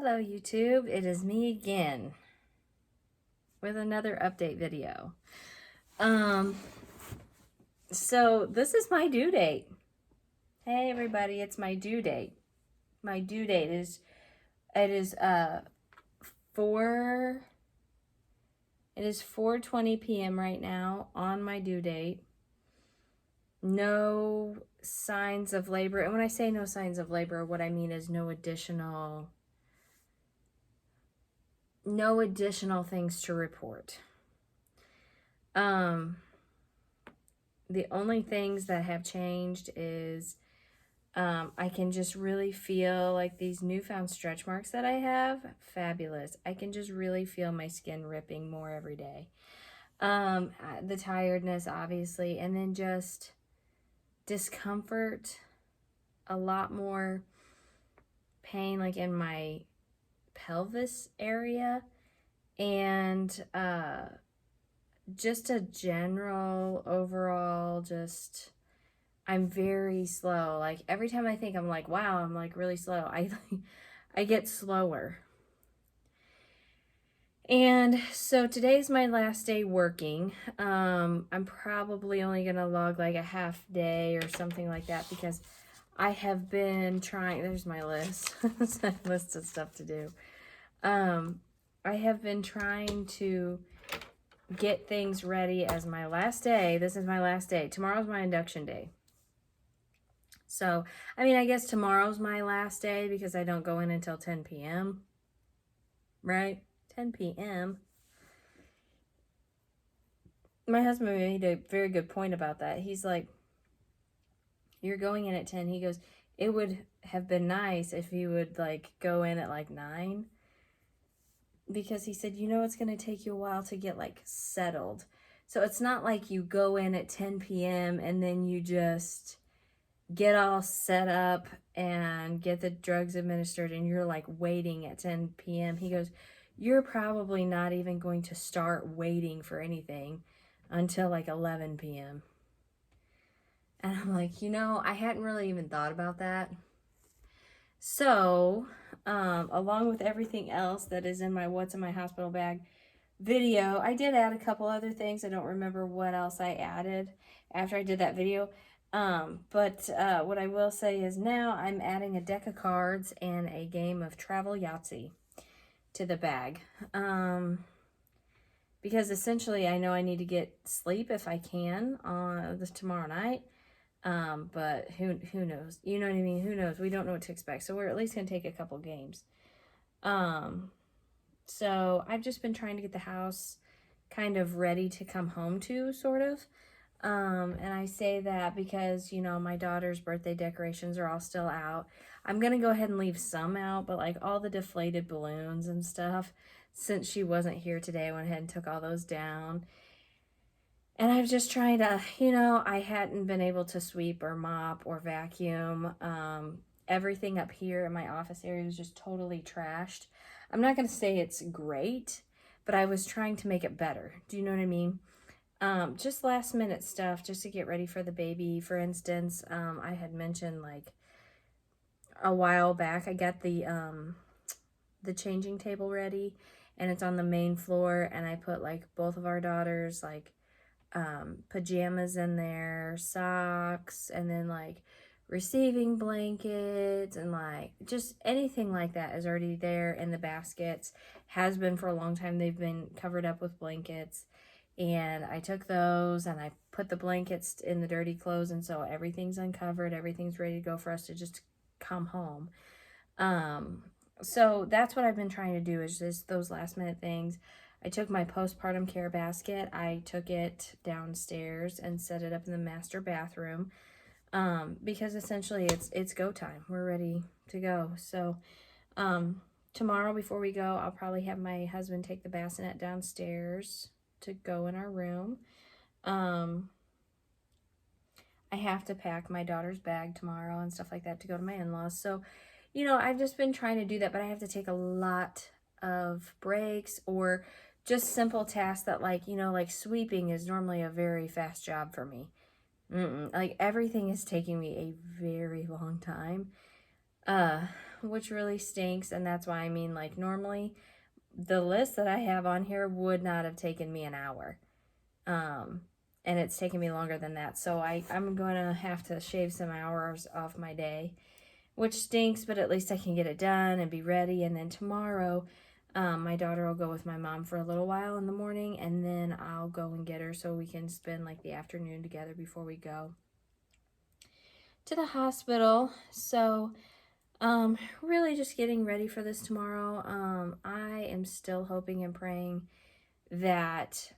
Hello YouTube, it is me again with another update video. So this is my due date. Hey everybody, it's my due date. My due date is, it is 4:20 p.m. right now on my due date. No signs of labor, and when I say no signs of labor, what I mean is no additional things to report. The only things that have changed is I can just really feel like these newfound stretch marks that I have, fabulous. I can just really feel my skin ripping more every day. The tiredness, obviously, and then just discomfort, a lot more pain like in my pelvis area, and just a general overall just I'm very slow. Like every time I think I'm like, wow, I'm like really slow, I get slower. And so today's my last day working. I'm probably only gonna log like a half day or something like that because I have been trying, there's my list, list of stuff to do. I have been trying to get things ready as my last day. This is my last day. Tomorrow's my induction day. So, I mean, I guess tomorrow's my last day because I don't go in until 10 p.m. Right? 10 p.m. My husband made a very good point about that. He's like, you're going in at 10. He goes, it would have been nice if you would like go in at like 9. Because he said, it's going to take you a while to get like settled. So it's not like you go in at 10 p.m. and then you just get all set up and get the drugs administered and you're like waiting at 10 p.m. He goes, you're probably not even going to start waiting for anything until like 11 p.m. And I'm like, I hadn't really even thought about that. So, along with everything else that is in my What's in My Hospital Bag video, I did add a couple other things. I don't remember what else I added after I did that video. But what I will say is now I'm adding a deck of cards and a game of Travel Yahtzee to the bag. Because essentially I know I need to get sleep if I can on this tomorrow night. But who knows? You know what I mean? Who knows? We don't know what to expect. So we're at least going to take a couple games. So I've just been trying to get the house kind of ready to come home to, sort of. And I say that because, my daughter's birthday decorations are all still out. I'm going to go ahead and leave some out, but like all the deflated balloons and stuff, since she wasn't here today, I went ahead and took all those down. And I'm just trying to, I hadn't been able to sweep or mop or vacuum. Everything up here in my office area was just totally trashed. I'm not going to say it's great, but I was trying to make it better. Do you know what I mean? Just last minute stuff just to get ready for the baby. For instance, I had mentioned like a while back, I got the changing table ready and it's on the main floor, and I put like both of our daughters like pajamas in there, socks, and then like receiving blankets, and like just anything like that is already there in the baskets. Has been for a long time. They've been covered up with blankets, and I took those and I put the blankets in the dirty clothes, and so everything's uncovered, everything's ready to go for us to just come home. So that's what I've been trying to do, is just those last minute things. I took my postpartum care basket, I took it downstairs and set it up in the master bathroom, because essentially it's go time. We're ready to go. So tomorrow before we go, I'll probably have my husband take the bassinet downstairs to go in our room. I have to pack my daughter's bag tomorrow and stuff like that to go to my in-laws. So, I've just been trying to do that, but I have to take a lot of breaks or just simple tasks that like sweeping is normally a very fast job for me. Like everything is taking me a very long time. which really stinks. And that's why, I mean, like, normally the list that I have on here would not have taken me an hour. And it's taken me longer than that. So I'm going to have to shave some hours off my day, which stinks, but at least I can get it done and be ready. And then tomorrow, my daughter will go with my mom for a little while in the morning, and then I'll go and get her so we can spend like the afternoon together before we go to the hospital. So really just getting ready for this tomorrow. I am still hoping and praying that,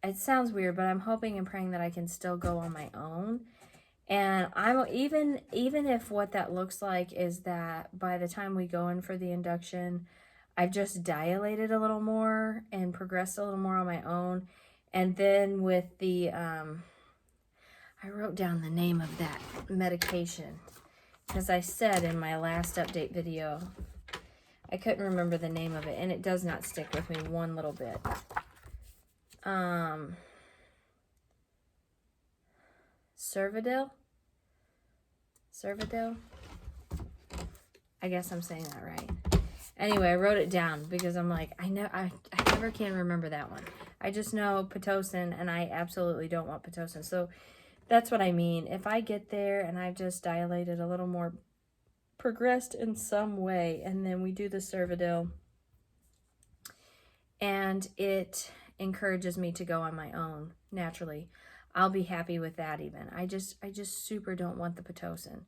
it sounds weird, but I'm hoping and praying that I can still go on my own. And I'm even if what that looks like is that by the time we go in for the induction, I've just dilated a little more and progressed a little more on my own. And then with the, I wrote down the name of that medication, as I said in my last update video, I couldn't remember the name of it, and it does not stick with me one little bit. Cervidil? I guess I'm saying that right. Anyway, I wrote it down because I'm like, I never can remember that one. I just know Pitocin, and I absolutely don't want Pitocin. So that's what I mean. If I get there and I've just dilated a little more, progressed in some way, and then we do the Cervidil, and it encourages me to go on my own naturally, I'll be happy with that even. I just super don't want the Pitocin.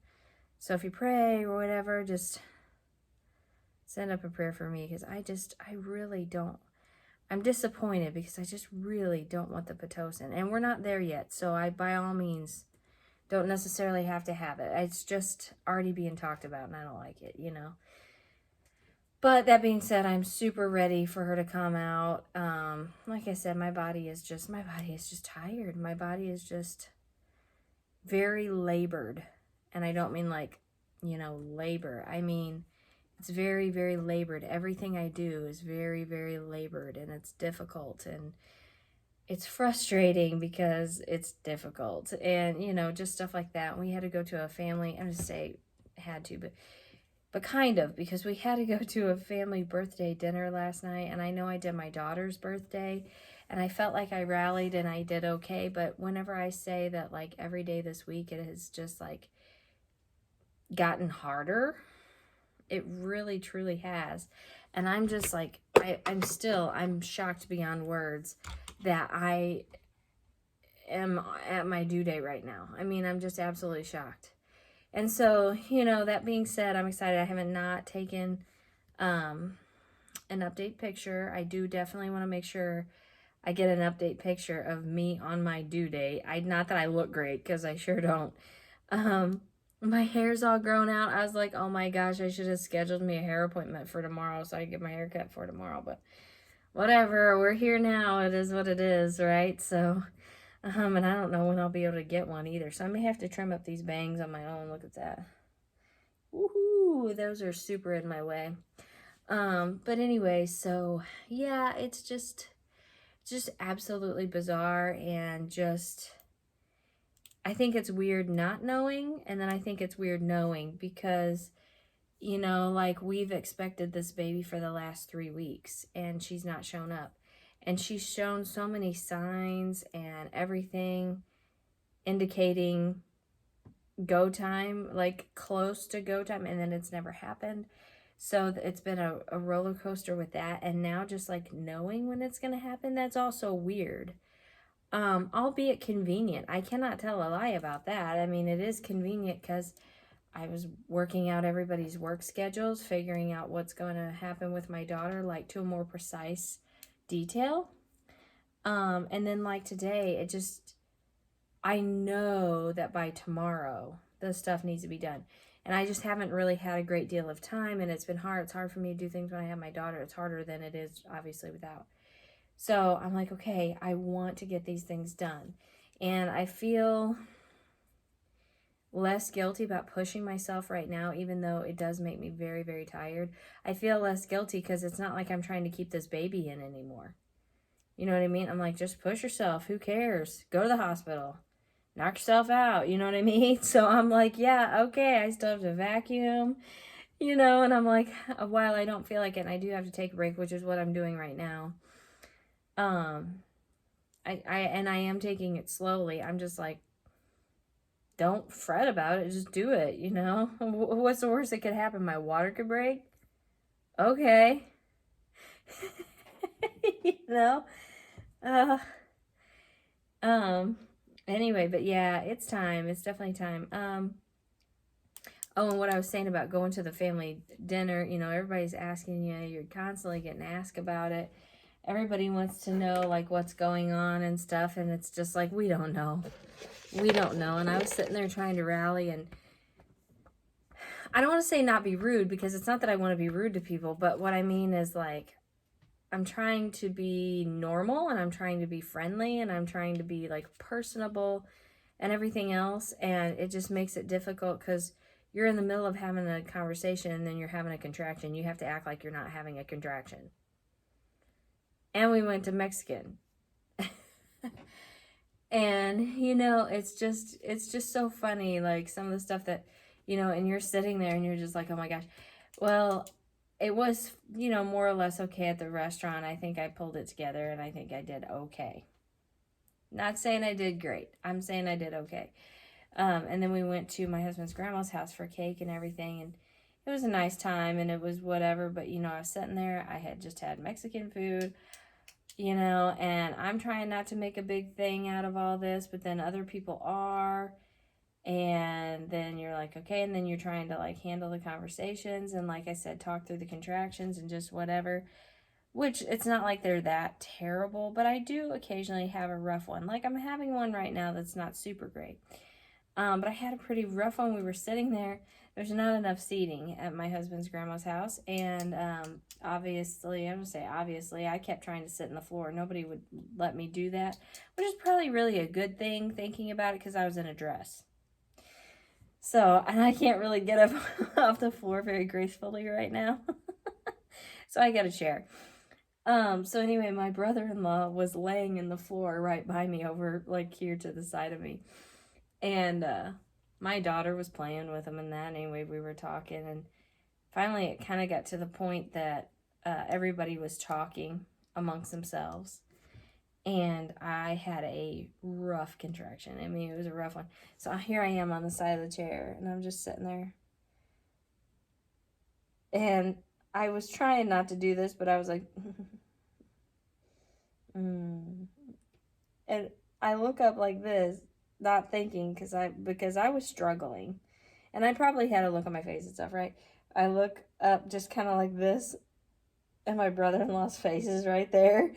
So if you pray or whatever, just send up a prayer for me, because I really don't. I'm disappointed because I just really don't want the Pitocin. And we're not there yet, so I, by all means, don't necessarily have to have it. It's just already being talked about, and I don't like it, you know. But that being said, I'm super ready for her to come out. Like I said, my body is just tired. My body is just very labored. And I don't mean like, you know, labor. I mean, it's very, very labored. Everything I do is very, very labored, and it's difficult, and it's frustrating because it's difficult, and, you know, just stuff like that. We had to go to a family, I'm just say had to, but kind of, because we had to go to a family birthday dinner last night, and I know I did my daughter's birthday, and I felt like I rallied and I did okay, but whenever I say that, like, every day this week, it has just, like, gotten harder. It really, truly has. And I'm just, like, I'm shocked beyond words that I am at my due date right now. I mean, I'm just absolutely shocked. And so, you know, that being said, I'm excited. I haven't not taken an update picture. I do definitely want to make sure I get an update picture of me on my due date. Not that I look great, because I sure don't. My hair's all grown out. I was like, oh my gosh, I should have scheduled me a hair appointment for tomorrow so I could get my hair cut for tomorrow. But whatever, we're here now. It is what it is, right? So, and I don't know when I'll be able to get one either. So I may have to trim up these bangs on my own. Look at that. Woohoo! Those are super in my way. But anyway, so yeah, it's just absolutely bizarre, and just, I think it's weird not knowing, and then I think it's weird knowing, because, you know, like, we've expected this baby for the last 3 weeks, and she's not shown up. And she's shown so many signs and everything indicating go time, like close to go time, and then it's never happened. So it's been a roller coaster with that. And now just like knowing when it's going to happen, that's also weird. Albeit convenient. I cannot tell a lie about that. I mean, it is convenient because I was working out everybody's work schedules, figuring out what's going to happen with my daughter, like to a more precise detail. And then like today, I know that by tomorrow, this stuff needs to be done. And I just haven't really had a great deal of time, and it's been hard. It's hard for me to do things when I have my daughter. It's harder than it is, obviously, without. So I'm like, okay, I want to get these things done. And I feel less guilty about pushing myself right now, even though it does make me very, very tired. I feel less guilty because it's not like I'm trying to keep this baby in anymore. You know what I mean? I'm like, just push yourself. Who cares? Go to the hospital. Knock yourself out. You know what I mean? So I'm like, yeah, okay, I still have to vacuum. you know, and I'm like, while I don't feel like it, and I do have to take a break, which is what I'm doing right now. I am taking it slowly. I'm just like, don't fret about it. Just do it, you know? What's the worst that could happen? My water could break? Okay. You know? Uh, um, anyway, but yeah, it's time. It's definitely time. Oh, and what I was saying about going to the family dinner, you know, everybody's asking you, you're constantly getting asked about it. Everybody wants to know, like, what's going on and stuff, and it's just like, we don't know. We don't know. And I was sitting there trying to rally, and I don't want to say not be rude, because it's not that I want to be rude to people, but what I mean is, like, I'm trying to be normal, and I'm trying to be friendly, and I'm trying to be, like, personable and everything else, and it just makes it difficult because you're in the middle of having a conversation and then you're having a contraction. You have to act like you're not having a contraction. And we went to Mexican. And, you know, it's just so funny, like, some of the stuff that, you know, and you're sitting there and you're just like, oh my gosh. Well, it was, you know, more or less okay at the restaurant. I think I pulled it together, and I think I did okay. Not saying I did great. I'm saying I did okay. And then we went to my husband's grandma's house for cake and everything, and it was a nice time, and it was whatever, but, you know, I was sitting there, I had just had Mexican food, you know, and I'm trying not to make a big thing out of all this, but then other people are, and then you're like, okay, and then you're trying to, like, handle the conversations, and like I said, talk through the contractions and just whatever, which it's not like they're that terrible, but I do occasionally have a rough one. Like, I'm having one right now that's not super great. But I had a pretty rough one. We were sitting there. There's not enough seating at my husband's grandma's house. And obviously, I'm going to say obviously, I kept trying to sit on the floor. Nobody would let me do that, which is probably really a good thing, thinking about it, because I was in a dress. So, and I can't really get up off the floor very gracefully right now. So I got a chair. So anyway, my brother-in-law was laying in the floor right by me, over, like, here to the side of me. And my daughter was playing with him and that. Anyway, we were talking, and finally it kind of got to the point that everybody was talking amongst themselves. And I had a rough contraction. I mean, it was a rough one. So here I am on the side of the chair, and I'm just sitting there. And I was trying not to do this, but I was like, And I look up like this, not thinking, because I was struggling, and I probably had a look on my face and stuff, right? I look up just kind of like this, and my brother-in-law's face is right there.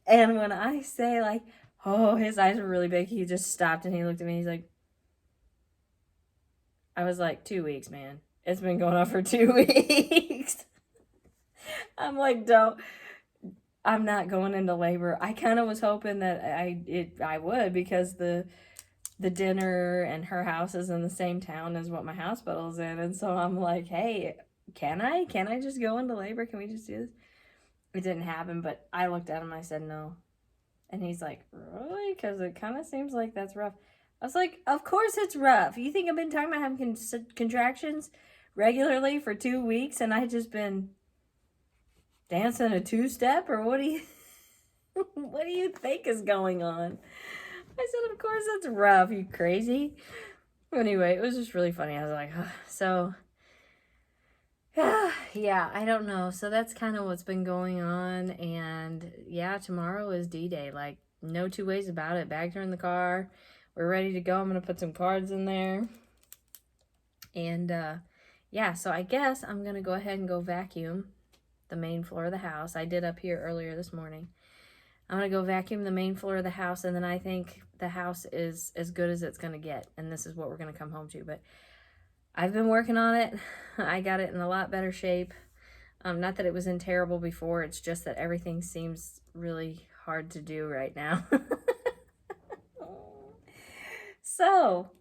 And when I say, like, oh, his eyes were really big, he just stopped and he looked at me. He's like, I was like, 2 weeks, man. It's been going on for 2 weeks. I'm like, I'm not going into labor. I kind of was hoping that I would, because the dinner and her house is in the same town as what my hospital's in, and so I'm like, hey, can I just go into labor? Can we just do this? It didn't happen, but I looked at him and I said no. And he's like, really? Because it kind of seems like that's rough. I was like, of course it's rough. You think I've been talking about having contractions regularly for 2 weeks, and I just been dancing a two-step, or what do you what do you think is going on? I said, of course that's rough, you crazy. Anyway, it was just really funny. I was like, so yeah, I don't know. So that's kind of what's been going on. And yeah, tomorrow is D-Day. Like, no two ways about it. Bags are in the car. We're ready to go. I'm going to put some cards in there. And yeah, so I guess I'm going to go ahead and go vacuum the main floor of the house. I did up here earlier this morning. I'm going to go vacuum the main floor of the house, and then I think the house is as good as it's going to get, and this is what we're going to come home to. But I've been working on it. I got it in a lot better shape. Not that it was in terrible before. It's just that everything seems really hard to do right now. So,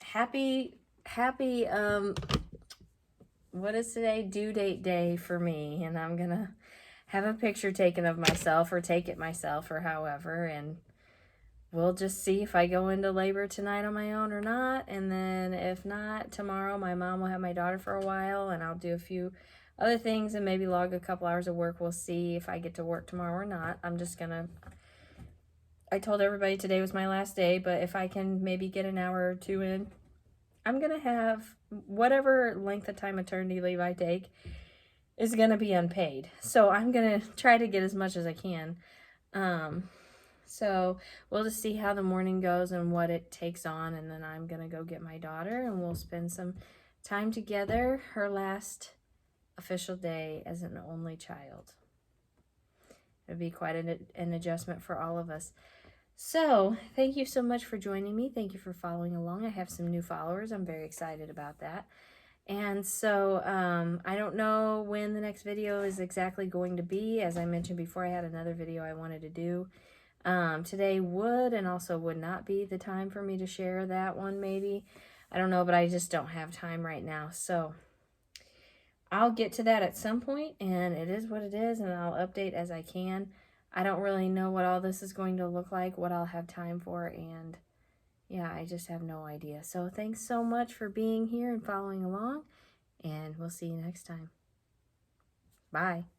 happy, what is today? Due date day for me. And I'm going to have a picture taken of myself, or take it myself, or however. And we'll just see if I go into labor tonight on my own or not. And then if not, tomorrow my mom will have my daughter for a while, and I'll do a few other things and maybe log a couple hours of work. We'll see if I get to work tomorrow or not. I told everybody today was my last day, but if I can maybe get an hour or two in, I'm gonna have whatever length of time maternity leave I take is gonna be unpaid. So I'm gonna try to get as much as I can. So we'll just see how the morning goes and what it takes on, and then I'm gonna go get my daughter and we'll spend some time together, her last official day as an only child. It'll be quite an adjustment for all of us. So thank you so much for joining me. Thank you for following along. I have some new followers. I'm very excited about that. And so I don't know when the next video is exactly going to be. As I mentioned before, I had another video I wanted to do. Today would and also would not be the time for me to share that one, maybe. I don't know, but I just don't have time right now. So I'll get to that at some point, and it is what it is, and I'll update as I can. I don't really know what all this is going to look like, what I'll have time for, and yeah, I just have no idea. So thanks so much for being here and following along, and we'll see you next time. Bye.